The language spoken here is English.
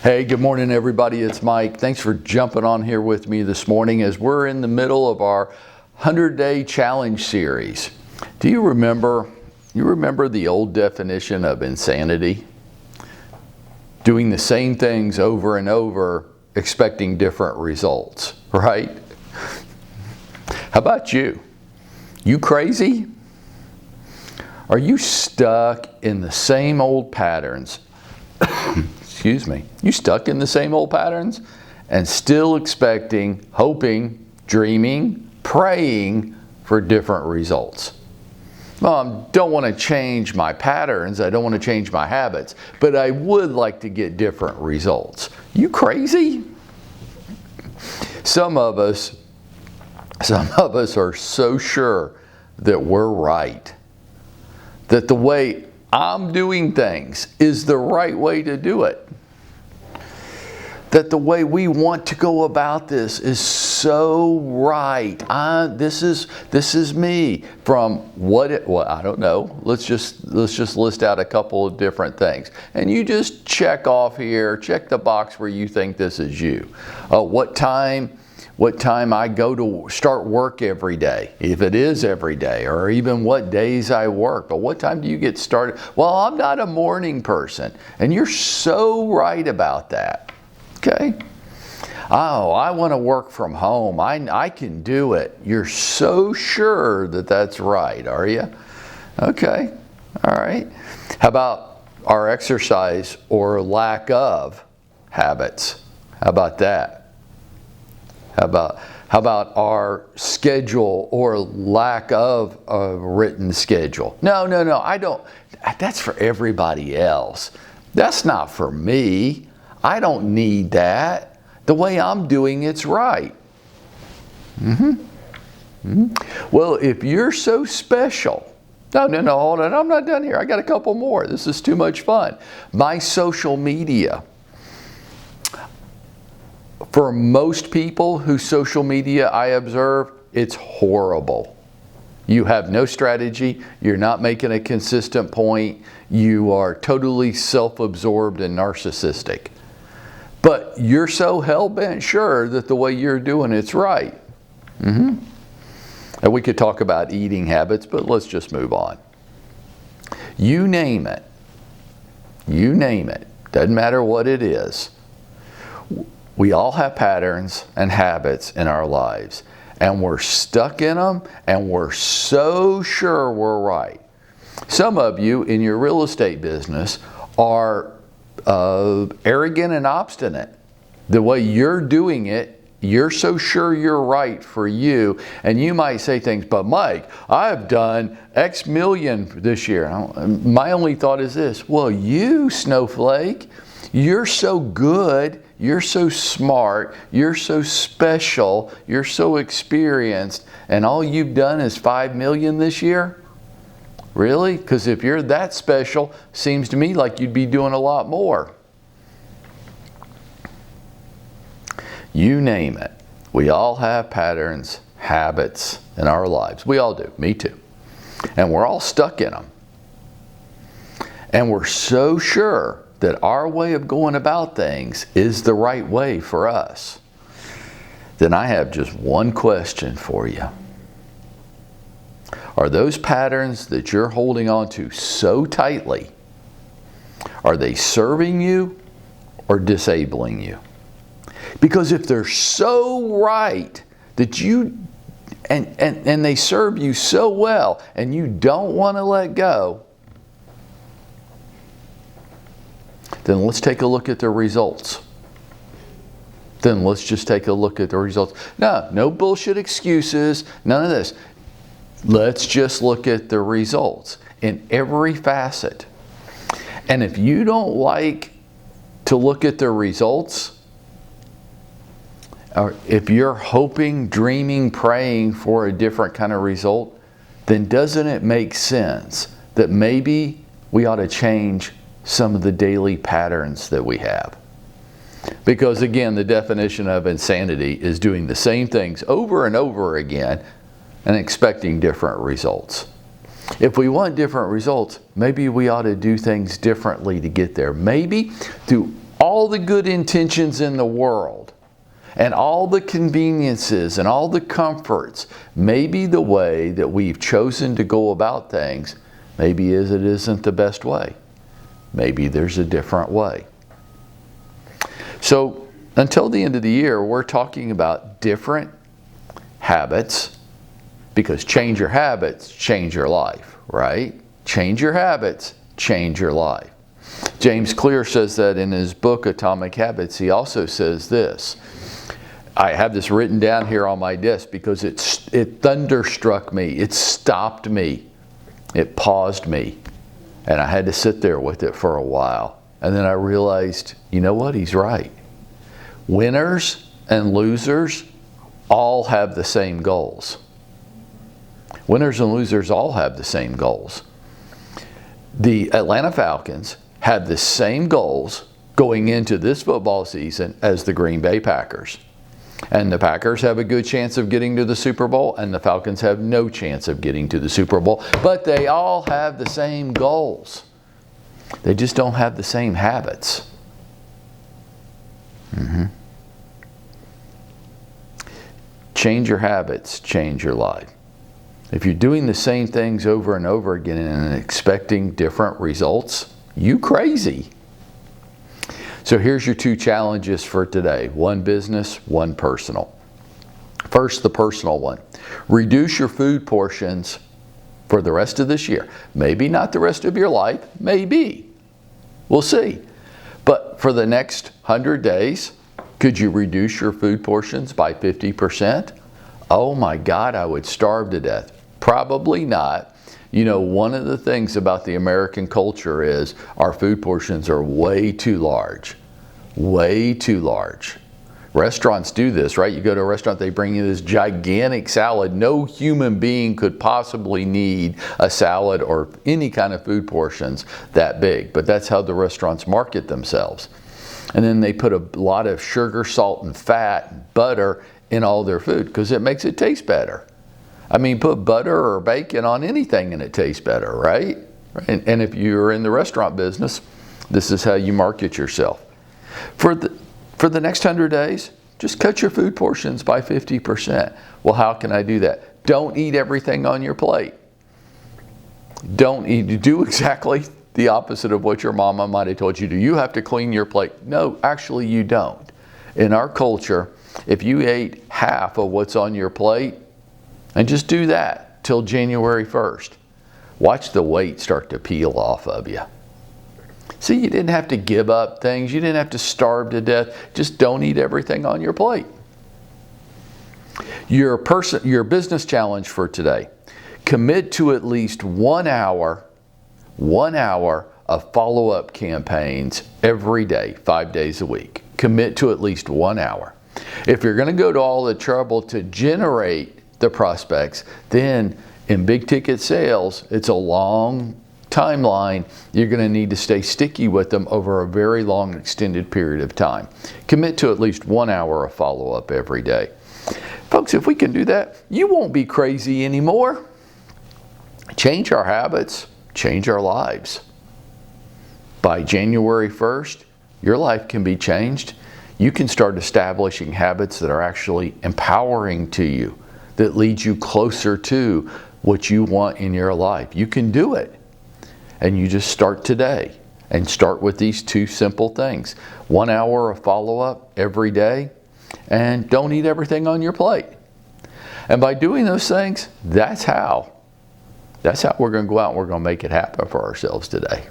Hey, good morning, everybody. It's Mike. Thanks for jumping on here with me this morning as we're in the middle of our 100-day challenge series. Do you remember the old definition of insanity? Doing the same things over and over, expecting different results, right? How about you? You crazy? Are you stuck in the same old patterns? Excuse me. You stuck in the same old patterns and still expecting, hoping, dreaming, praying for different results? Well, I don't want to change my patterns. I don't want to change my habits, but I would like to get different results. You crazy? Some of us are so sure that we're right, that the way I'm doing things is the right way to do it, that the way we want to go about this is so right. This is me. From well, I don't know. Let's just list out a couple of different things, and you just check off here. Check the box where you think this is you. What time I go to start work every day, if it is every day, or even what days I work. But what time do you get started? Well, I'm not a morning person, and you're so right about that. Okay. Oh, I want to work from home. I can do it. You're so sure that that's right, are you? Okay. All right. How about our exercise or lack of habits? How about that? How about our schedule or lack of a written schedule? No, I don't. That's for everybody else. That's not for me. I don't need that. The way I'm doing it's right. Well, if you're so special, no, hold on. I'm not done here. I got a couple more. This is too much fun. My social media. For most people whose social media I observe, it's horrible. You have no strategy. You're not making a consistent point. You are totally self-absorbed and narcissistic. But you're so hell-bent sure that the way you're doing it's right. And we could talk about eating habits, but let's just move on. You name it. You name it. Doesn't matter what it is. We all have patterns and habits in our lives, and we're stuck in them, and we're so sure we're right. Some of you in your real estate business are arrogant and obstinate. The way you're doing it, you're so sure you're right for you, and you might say things, but Mike, I've done X million this year. My only thought is this: well, you snowflake, you're so good, you're so smart, you're so special, you're so experienced, and all you've done is 5 million this year? Really? Because if you're that special, seems to me like you'd be doing a lot more. You name it. We all have patterns, habits in our lives. We all do. Me too. And we're all stuck in them. And we're so sure that our way of going about things is the right way for us. Then I have just one question for you. Are those patterns that you're holding on to so tightly, are they serving you or disabling you? Because if they're so right that you, and they serve you so well and you don't want to let go, then let's take a look at the results. Then let's just take a look at the results. No bullshit excuses, none of this. Let's just look at the results in every facet. And if you don't like to look at the results, or if you're hoping, dreaming, praying for a different kind of result, then doesn't it make sense that maybe we ought to change some of the daily patterns that we have? Because again, the definition of insanity is doing the same things over and over again and expecting different results. If we want different results, maybe we ought to do things differently to get there. Maybe through all the good intentions in the world and all the conveniences and all the comforts, maybe the way that we've chosen to go about things, maybe it isn't the best way. Maybe there's a different way. So until the end of the year, we're talking about different habits, because change your habits, change your life, right? Change your habits, change your life. James Clear says that in his book, Atomic Habits. He also says this. I have this written down here on my desk because it thunderstruck me. It stopped me. It paused me. And I had to sit there with it for a while. And then I realized, you know what? He's right. Winners and losers all have the same goals. Winners and losers all have the same goals. The Atlanta Falcons had the same goals going into this football season as the Green Bay Packers. And the Packers have a good chance of getting to the Super Bowl, and the Falcons have no chance of getting to the Super Bowl. But they all have the same goals. They just don't have the same habits. Change your habits, change your life. If you're doing the same things over and over again and expecting different results, you crazy. So here's your 2 challenges for today. 1 business, 1 personal. First, the personal one. Reduce your food portions for the rest of this year. Maybe not the rest of your life, maybe. We'll see. But for the next 100 days, could you reduce your food portions by 50%? Oh my God, I would starve to death. Probably not. You know, one of the things about the American culture is our food portions are way too large. Way too large. Restaurants do this, right? You go to a restaurant, they bring you this gigantic salad. No human being could possibly need a salad or any kind of food portions that big. But that's how the restaurants market themselves. And then they put a lot of sugar, salt, and fat, and butter in all their food because it makes it taste better. I mean, put butter or bacon on anything and it tastes better, right? And if you're in the restaurant business, this is how you market yourself. For the next 100 days, just cut your food portions by 50%. Well, how can I do that? Don't eat everything on your plate. Don't eat. Do exactly the opposite of what your mama might have told you to do. You have to clean your plate. No, actually you don't. In our culture, if you ate half of what's on your plate, and just do that till January 1st, watch the weight start to peel off of you. See, you didn't have to give up things. You didn't have to starve to death. Just don't eat everything on your plate. Your business challenge for today. Commit to at least 1 hour of follow-up campaigns every day, 5 days a week. Commit to at least 1 hour. If you're going to go to all the trouble to generate the prospects, then in big ticket sales, it's a long timeline. You're going to need to stay sticky with them over a very long extended period of time. Commit to at least 1 hour of follow-up every day. Folks, if we can do that, you won't be crazy anymore. Change our habits, change our lives. By January 1st, your life can be changed. You can start establishing habits that are actually empowering to you, that leads you closer to what you want in your life. You can do it. And you just start today. And start with these 2 simple things. 1 hour of follow-up every day. And don't eat everything on your plate. And by doing those things, that's how we're going to go out and we're going to make it happen for ourselves today.